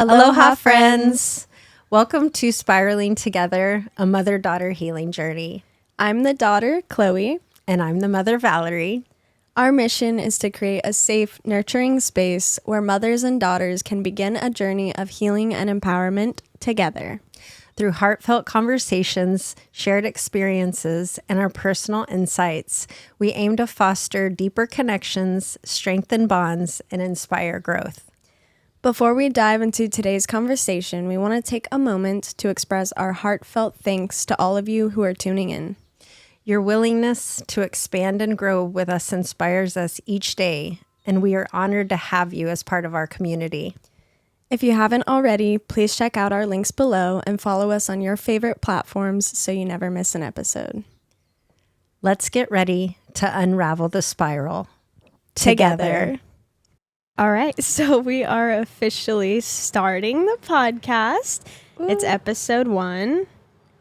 Aloha, friends. Welcome to Spiraling Together, a mother-daughter healing journey. I'm the daughter, Chloe. And I'm the mother, Valerie. Our mission is to create a safe, nurturing space where mothers and daughters can begin a journey of healing and empowerment together. Through heartfelt conversations, shared experiences, and our personal insights, we aim to foster deeper connections, strengthen bonds, and inspire growth. Before we dive into today's conversation, we want to take a moment to express our heartfelt thanks to all of you who are tuning in. Your willingness to expand and grow with us inspires us each day, and we are honored to have you as part of our community. If you haven't already, please check out our links below and follow us on your favorite platforms so you never miss an episode. Let's get ready to unravel the spiral together. All right, so we are officially starting the podcast. Ooh. It's episode 1.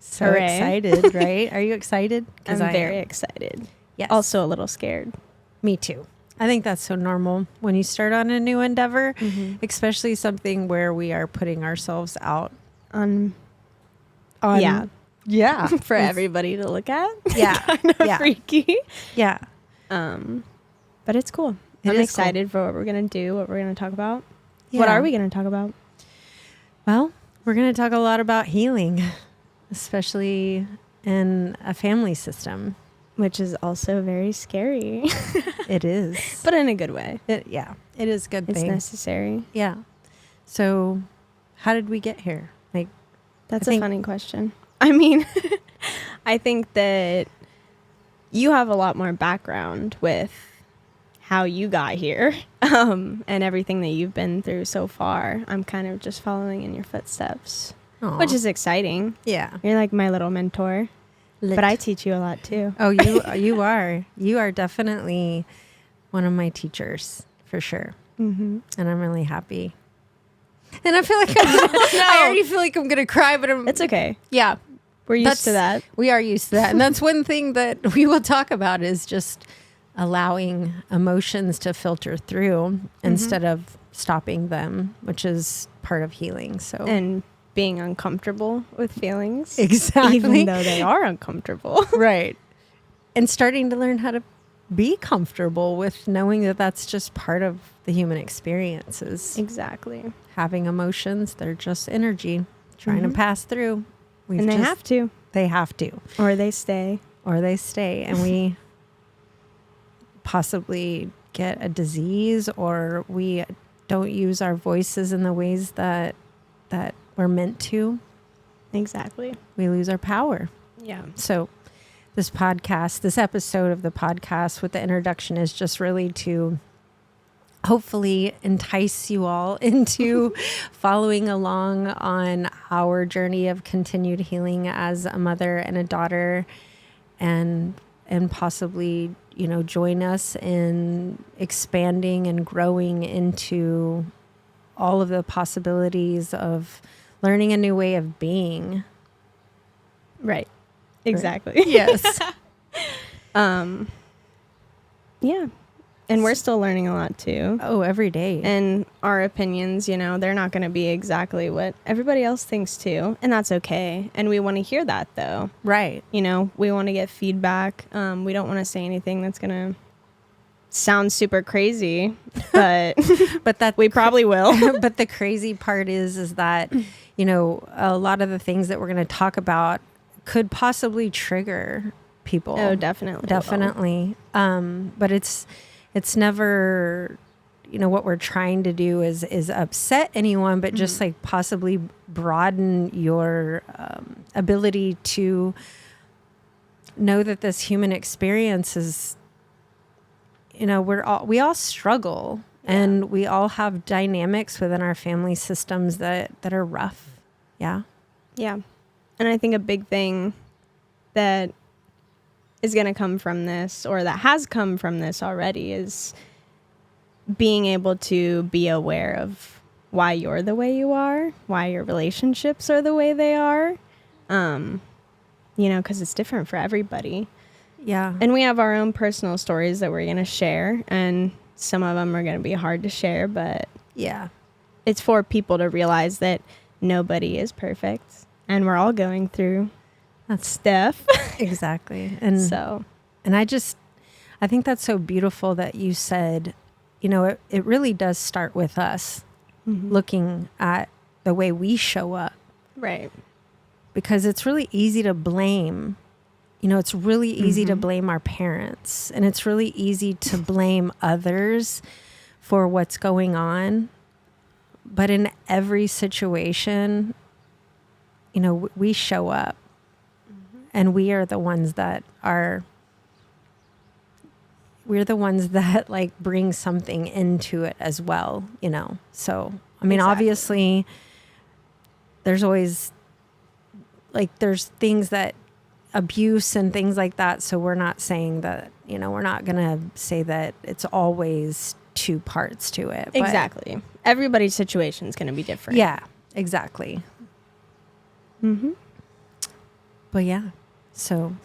So Hooray. Excited, right? Are you excited? I'm very excited. Yes. Also a little scared. Me too. I think that's so normal when you start on a new endeavor, especially something where we are putting ourselves out on yeah, for everybody to look at. Yeah, kind of freaky. Yeah, but it's cool. I'm excited for what we're gonna do, what we're gonna talk about. Yeah. What are we gonna talk about? Well, we're gonna talk a lot about healing, especially in a family system. Which is also very scary. It is. But in a good way. It is a good thing. It's necessary. Yeah. So how did we get here? That's a funny question. I mean, I think that you have a lot more background with how you got here and everything that you've been through so far. I'm kind of just following in your footsteps, which is exciting. Yeah. You're like my little mentor. But I teach you a lot too. Oh, you are. You are definitely one of my teachers for sure. Mm-hmm. And I'm really happy. And I feel like I already feel like I'm gonna cry, but it's okay. Yeah, we're used to that. We are used to that, and that's one thing that we will talk about is just allowing emotions to filter through instead of stopping them, which is part of healing. So and being uncomfortable with feelings. Exactly. Even though they are uncomfortable. Right. And starting to learn how to be comfortable with knowing that that's just part of the human experiences. Exactly. Having emotions, they're just energy trying to pass through. And they have to. They have to. Or they stay. And we possibly get a disease, or we don't use our voices in the ways that we're meant to. Exactly. We lose our power. Yeah. So this episode of the podcast with the introduction is just really to hopefully entice you all into following along on our journey of continued healing as a mother and a daughter, and possibly, join us in expanding and growing into all of the possibilities of learning a new way of being. Right. Exactly. Yes. Yeah. And we're still learning a lot too. Oh, every day. And our opinions, they're not going to be exactly what everybody else thinks too. And that's okay. And we want to hear that though. Right. We want to get feedback. We don't want to say anything that's going to sound super crazy, but that we probably will. But the crazy part is that, a lot of the things that we're going to talk about could possibly trigger people. Oh, definitely. Definitely. But it's never, what we're trying to do is upset anyone, but just like possibly broaden your ability to know that this human experience is, we all struggle, and we all have dynamics within our family systems that are rough. Yeah. Yeah. And I think a big thing that is going to come from this, or that has come from this already, is being able to be aware of why you're the way you are, why your relationships are the way they are, because it's different for everybody. Yeah. And we have our own personal stories that we're going to share, and some of them are going to be hard to share, but yeah, it's for people to realize that nobody is perfect and we're all going through stuff. Exactly. And So, and I think that's so beautiful that you said, it really does start with us looking at the way we show up, right. because it's really easy to blame. It's really easy to blame our parents, and it's really easy to blame others for what's going on. But in every situation, we show up, and we are the ones that we're the ones that like bring something into it as well, So, I mean, Exactly. Obviously there's always there's things that abuse and things like that. So we're not saying that, we're not going to say that it's always two parts to it. But Exactly. Everybody's situation is going to be different. yeah, exactly. But yeah, so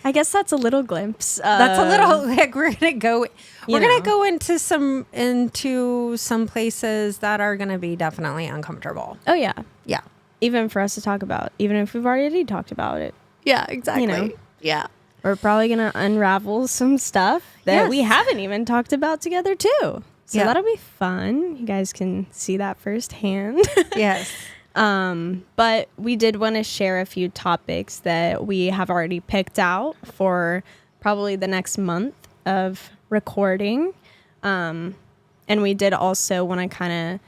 I guess that's a little glimpse. that's a little we're gonna go into some places that are gonna be definitely uncomfortable. Oh yeah. Yeah. Even for us to talk about, even if we've already talked about it. Yeah, exactly. Yeah. We're probably going to unravel some stuff that we Yes. haven't even talked about together too. So Yeah. that'll be fun. You guys can see that firsthand. Yes. But we did want to share a few topics that we have already picked out for probably the next month of recording. And we did also want to kind of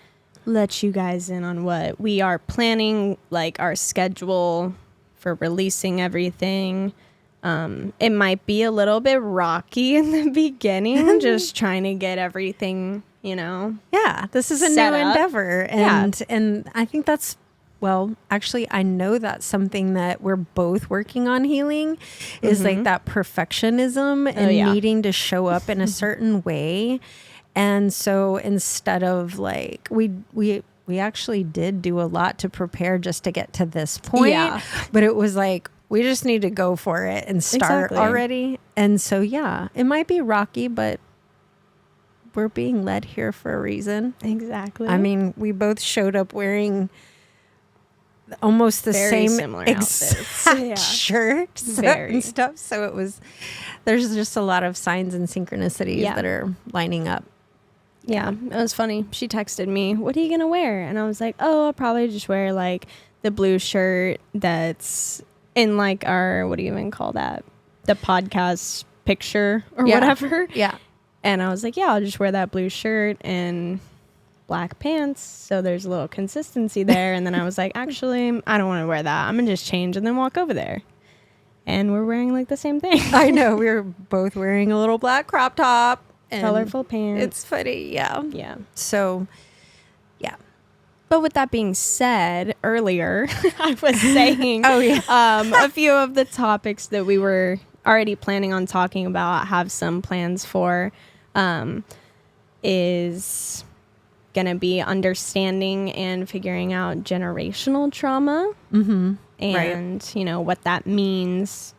let you guys in on what we are planning, like our schedule for releasing everything. It might be a little bit rocky in the beginning, just trying to get everything, Yeah, this is a set new up. endeavor. And I think that's, well, actually, I know that's something that we're both working on healing is like that perfectionism and needing to show up in a certain way. And so instead of like, we actually did do a lot to prepare just to get to this point, but it was like, we just need to go for it and start already. And so, yeah, it might be rocky, but we're being led here for a reason. Exactly. I mean, we both showed up wearing almost the Very same similar exact outfits. shirts and stuff. So there's just a lot of signs and synchronicities that are lining up. Yeah, it was funny. She texted me, "What are you going to wear?" And I was like, "Oh, I'll probably just wear like the blue shirt that's in like our, what do you even call that? The podcast picture or whatever." Yeah. And I was like, "Yeah, I'll just wear that blue shirt and black pants. So there's a little consistency there." And then I was like, "Actually, I don't want to wear that. I'm going to just change and then walk over there." And we're wearing like the same thing. I know. We were both wearing a little black crop top. And colorful pants. It's funny. Yeah. Yeah. So, yeah. But with that being said, earlier I was saying a few of the topics that we were already planning on talking about, have some plans for, is going to be understanding and figuring out generational trauma and, what that means.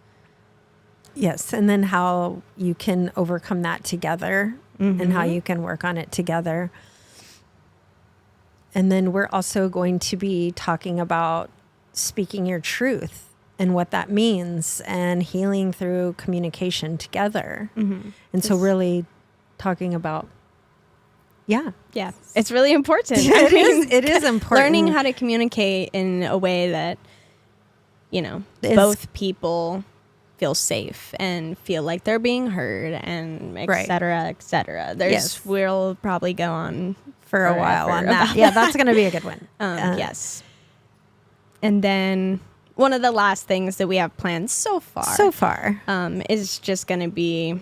Yes. And then how you can overcome that together and how you can work on it together. And then we're also going to be talking about speaking your truth and what that means and healing through communication together. And so really talking about, yeah, it's really important. It is important. Learning how to communicate in a way that, both people feel safe and feel like they're being heard and et cetera, et cetera. We'll probably go on for a while on that. Yeah, that's going to be a good one. Yes. And then one of the last things that we have planned so far is just going to be,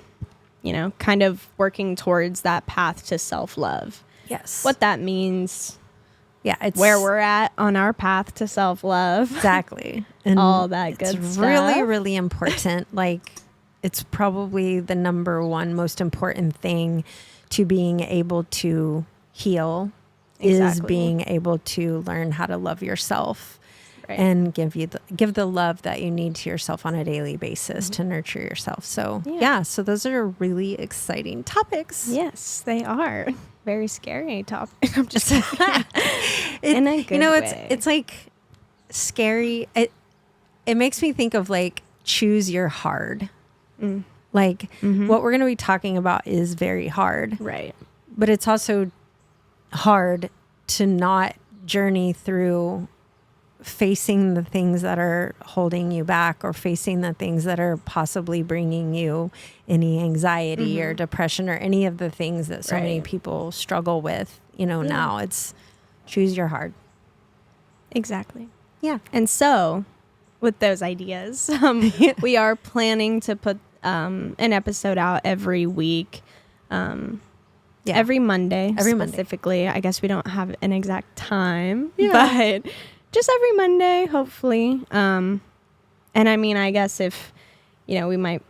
kind of working towards that path to self-love. Yes. What that means. Yeah, it's where we're at on our path to self-love. Exactly. And all that good stuff. It's really, really important. Like, it's probably the number one most important thing to being able to heal is being able to learn how to love yourself and give the love that you need to yourself on a daily basis to nurture yourself. So, so those are really exciting topics. Yes, they are. very scary topic. I'm just in a good way. It's like scary. It makes me think of like choose your hard. Like what we're going to be talking about is very hard. Right. But it's also hard to not journey through facing the things that are holding you back, or facing the things that are possibly bringing you any anxiety or depression, or any of the things that so many people struggle with, now. It's choose your hard. Exactly. Yeah. And so with those ideas, we are planning to put an episode out every week. Every Monday, specifically. I guess we don't have an exact time, but just every Monday, hopefully. And I mean, I guess if, we might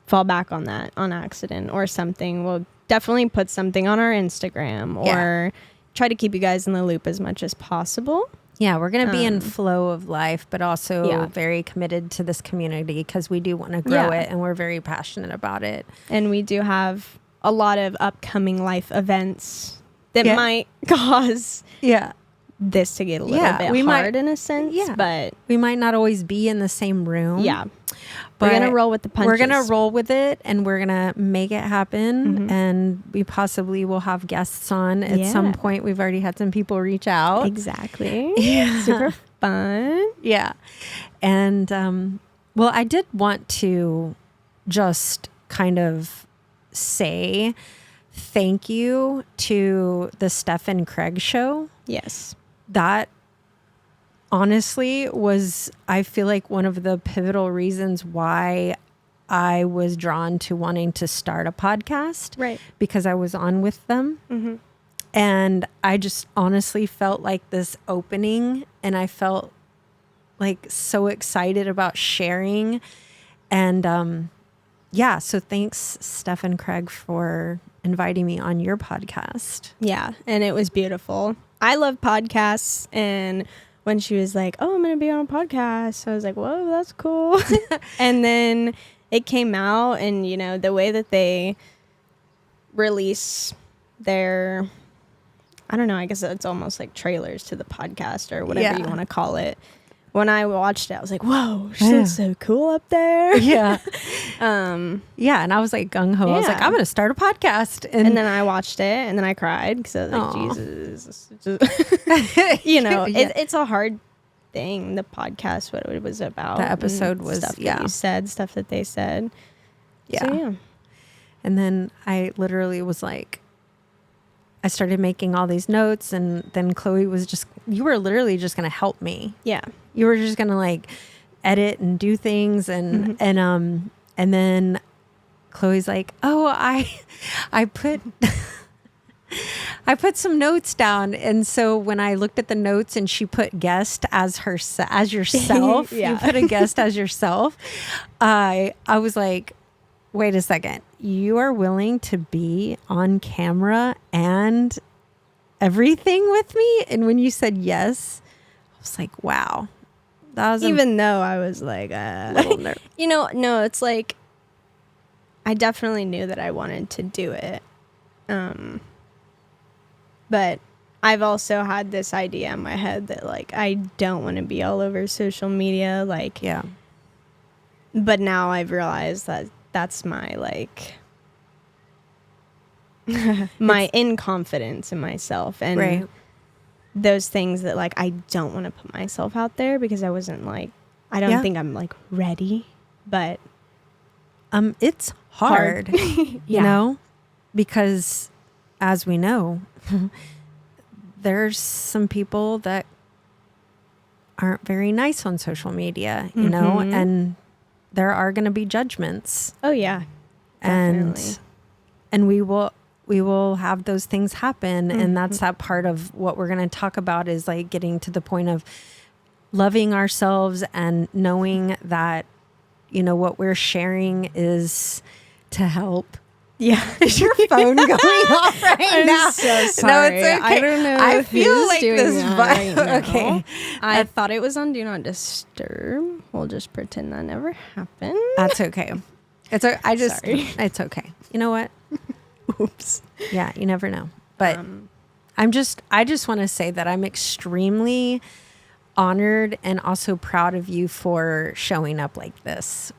fall back on that on accident or something, we'll definitely put something on our Instagram or try to keep you guys in the loop as much as possible. Yeah, we're going to be in flow of life, but also very committed to this community because we do want to grow it, and we're very passionate about it. And we do have a lot of upcoming life events that might cause this to get a little bit hard in a sense. Yeah. But we might not always be in the same room. Yeah. We're going to roll with the punches. We're going to roll with it, and we're going to make it happen. And we possibly will have guests on at some point. We've already had some people reach out. Exactly. Super fun. Yeah. And, well, I did want to just kind of say thank you to the Steph and Craig show. Yes. That honestly was, I feel like, one of the pivotal reasons why I was drawn to wanting to start a podcast. Right. Because I was on with them. And I just honestly felt like this opening, and I felt like so excited about sharing. And so thanks, Steph and Craig, for inviting me on your podcast. Yeah, and it was beautiful. I love podcasts, and when she was like, "Oh, I'm going to be on a podcast," I was like, "Whoa, that's cool." And then it came out, and the way that they release their, I don't know, I guess it's almost like trailers to the podcast or whatever you want to call it. When I watched it, I was like, "Whoa, she looks so cool up there." Yeah. And I was like gung-ho. I was like, I'm going to start a podcast. And then I watched it, and then I cried because I was like, Jesus. It's a hard thing, the podcast, what it was about. The episode was, stuff that you said, stuff that they said. Yeah. So, And then I literally was like, I started making all these notes, and then Chloe was you were literally just going to help me. Yeah. You were just going to like edit and do things. And, and then Chloe's like, "Oh, I put, I put some notes down." And so when I looked at the notes and she put guest as yourself, you put a guest as yourself. I was like, wait a second, you are willing to be on camera and everything with me? And when you said yes, I was like, wow. That was even though I was like, no, it's like, I definitely knew that I wanted to do it. But I've also had this idea in my head that like, I don't want to be all over social media. Like, but now I've realized that that's my like my inconfidence in myself, and those things that like I don't want to put myself out there because I wasn't like, I don't think I'm like ready, but it's hard. You know, because as we know, there's some people that aren't very nice on social media, you know, and there are going to be judgments. Oh yeah. Definitely. And we will have those things happen. And that's that part of what we're going to talk about, is like getting to the point of loving ourselves and knowing that, what we're sharing is to help. Yeah. Is your phone going off right now? I'm so sorry. No, it's okay. I don't know. I feel like doing this right now. Okay. I thought it was on Do Not Disturb. We'll just pretend that never happened. That's okay. Sorry. It's okay. You know what? Oops. Yeah, you never know. But I just want to say that I'm extremely honored and also proud of you for showing up like this.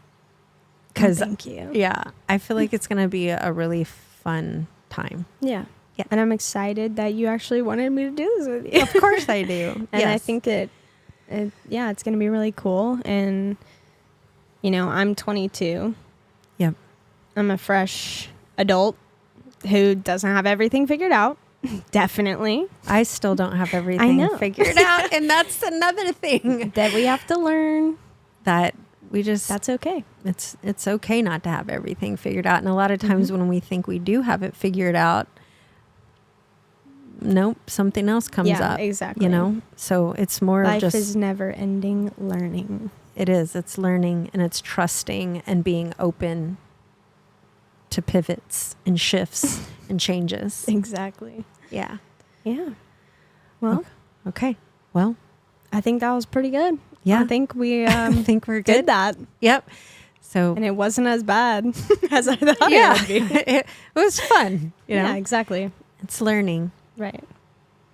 Because thank you. Yeah, I feel like it's going to be a really fun time. Yeah. Yeah. And I'm excited that you actually wanted me to do this with you. Of course I do. And I think it's going to be really cool. And, I'm 22. Yep. I'm a fresh adult who doesn't have everything figured out. Definitely. I still don't have everything figured out. And that's another thing that we have to learn. That that's okay. It's okay not to have everything figured out. And a lot of times when we think we do have it figured out, nope, something else comes up. Exactly. So it's more life of just is never ending learning. It is. It's learning and it's trusting and being open to pivots and shifts and changes. Exactly. Yeah. Yeah. Well, okay. Well, I think that was pretty good. Yeah. I think we I think we're good. did that. Yep. So and it wasn't as bad as I thought it would be. It was fun. Yeah, exactly. It's learning. Right.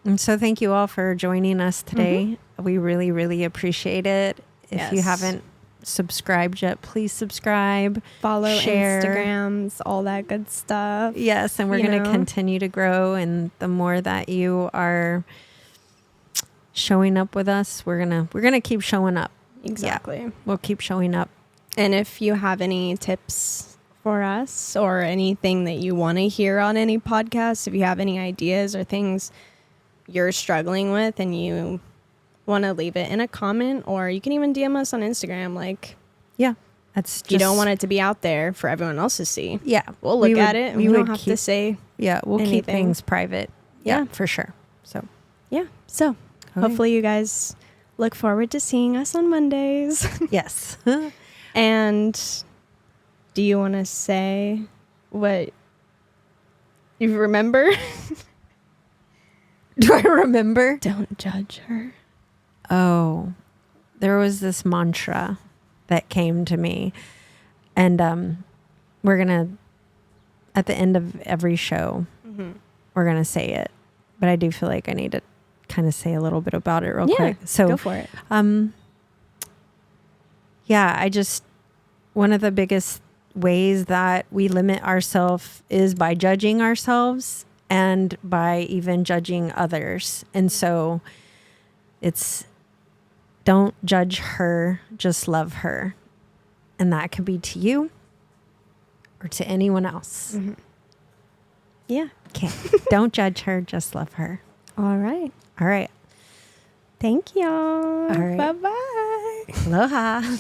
And so thank you all for joining us today. We really, really appreciate it. If you haven't subscribed yet, please subscribe. Follow share. Instagrams, all that good stuff. Yes, and we're going to continue to grow. And the more that you are showing up with us, we're gonna keep showing up. Exactly. Yeah, we'll keep showing up. And if you have any tips for us or anything that you want to hear on any podcast, if you have any ideas or things you're struggling with and you want to leave it in a comment, or you can even DM us on Instagram. That's just, you don't want it to be out there for everyone else to see. Yeah, we'll look at it and we don't have to say. Yeah, we'll anything. keep things private. Yeah, for sure. So so hopefully you guys look forward to seeing us on Mondays. Yes. And do you want to say what you remember? Do I remember? Don't judge her. Oh, there was this mantra that came to me, and we're gonna, at the end of every show, we're gonna say it. But I do feel like I need to kind of say a little bit about it real quick. So go for it. One of the biggest ways that we limit ourselves is by judging ourselves and by even judging others. And so it's, don't judge her, just love her. And that could be to you or to anyone else. Yeah. Okay. Don't judge her, just love her. All right. All right. Thank y'all. All right. Bye-bye. Aloha.